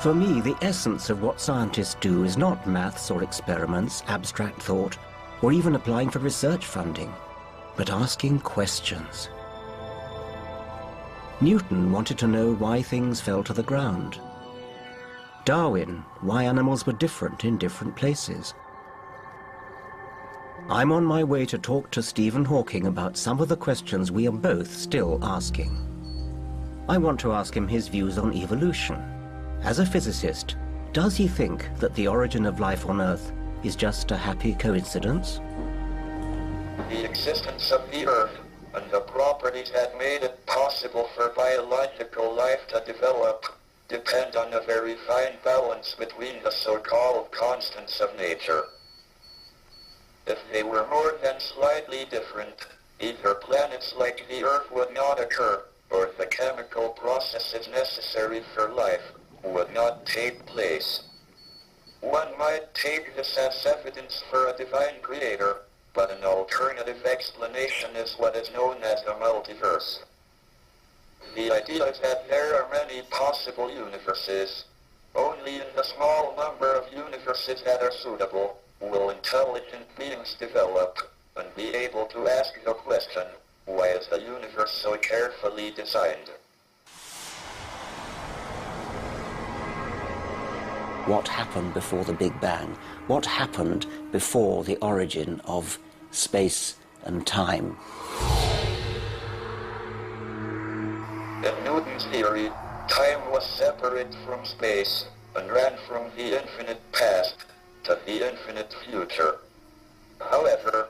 For me, the essence of what scientists do is not maths or experiments, abstract thought, or even applying for research funding, but asking questions. Newton wanted to know why things fell to the ground. Darwin, why animals were different in different places. I'm on my way to talk to Stephen Hawking about some of the questions we are both still asking. I want to ask him his views on evolution. As a physicist, does he think that the origin of life on Earth is just a happy coincidence? The existence of the Earth and the properties that made it possible for biological life to develop depend on a very fine balance between the so-called constants of nature. If they were more than slightly different, either planets like the Earth would not occur, or the chemical processes necessary for life would not take place. One might take this as evidence for a divine creator, but an alternative explanation is what is known as the multiverse. The idea is that there are many possible universes. Only in the small number of universes that are suitable will intelligent beings develop and be able to ask the question, why is the universe so carefully designed? What happened before the Big Bang? What happened before the origin of space and time? In Newton's theory, time was separate from space and ran from the infinite past to the infinite future. However,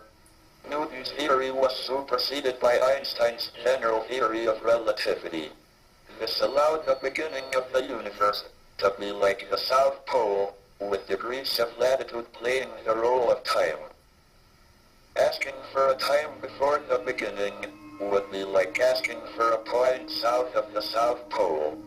Newton's theory was superseded by Einstein's general theory of relativity. This allowed the beginning of the universe to be like the South Pole, with degrees of latitude playing the role of time. Asking for a time before the beginning would be like asking for a point south of the South Pole.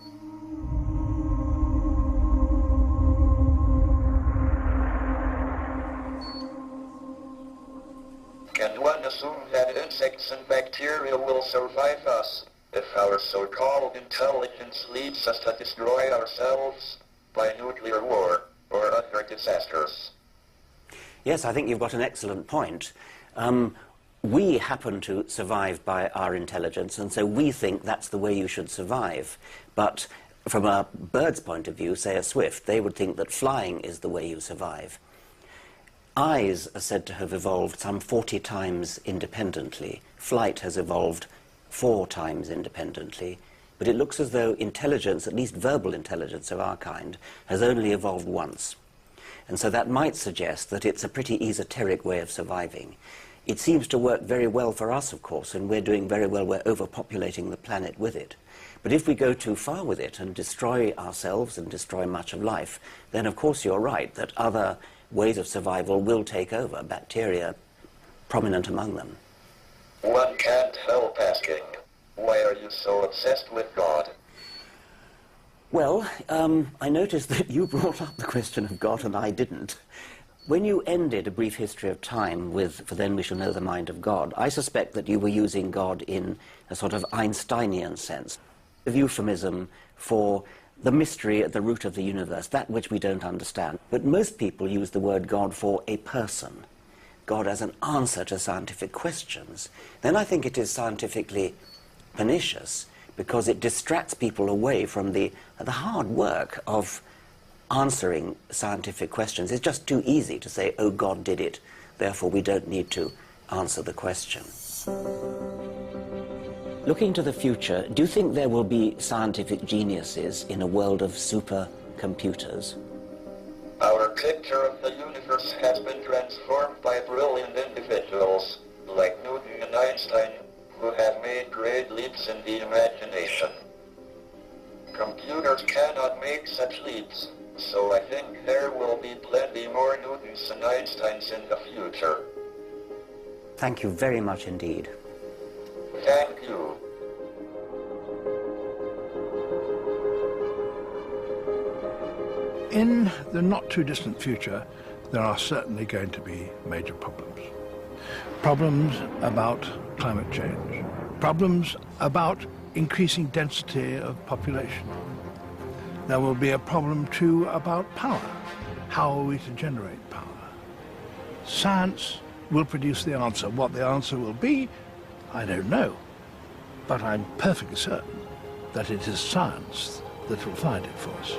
Can one assume that insects and bacteria will survive us if our so-called intelligence leads us to destroy ourselves by nuclear war or other disasters? Yes, I think you've got an excellent point. We happen to survive by our intelligence, and so we think that's the way you should survive. But from a bird's point of view, say a swift, they would think that flying is the way you survive. Eyes are said to have evolved some 40 times independently. Flight has evolved 4 times independently. But it looks as though intelligence, at least verbal intelligence of our kind, has only evolved once. And so that might suggest that it's a pretty esoteric way of surviving. It seems to work very well for us, of course, and we're doing very well. We're overpopulating the planet with it. But if we go too far with it and destroy ourselves and destroy much of life, then of course you're right that other ways of survival will take over, bacteria prominent among them. One can't help asking, why are you so obsessed with God? Well, I noticed that you brought up the question of God and I didn't. When you ended A Brief History of Time with For Then We Shall Know the Mind of God, I suspect that you were using God in a sort of Einsteinian sense, a euphemism for the mystery at the root of the universe, that which we don't understand. But most people use the word God for a person, God as an answer to scientific questions. Then I think it is scientifically pernicious because it distracts people away from the hard work of answering scientific questions. It's just too easy to say, oh, God did it, therefore we don't need to answer the question. Looking to the future, do you think there will be scientific geniuses in a world of supercomputers? Our picture of the universe has been transformed by brilliant individuals like Newton and Einstein, who have made great leaps in the imagination. Computers cannot make such leaps, so I think there will be plenty more Newtons and Einsteins in the future. Thank you very much indeed. Thank you. In the not too distant future, there are certainly going to be major problems. Problems about climate change. Problems about increasing density of population. There will be a problem too about power. How are we to generate power? Science will produce the answer. What the answer will be, I don't know. But I'm perfectly certain that it is science that will find it for us.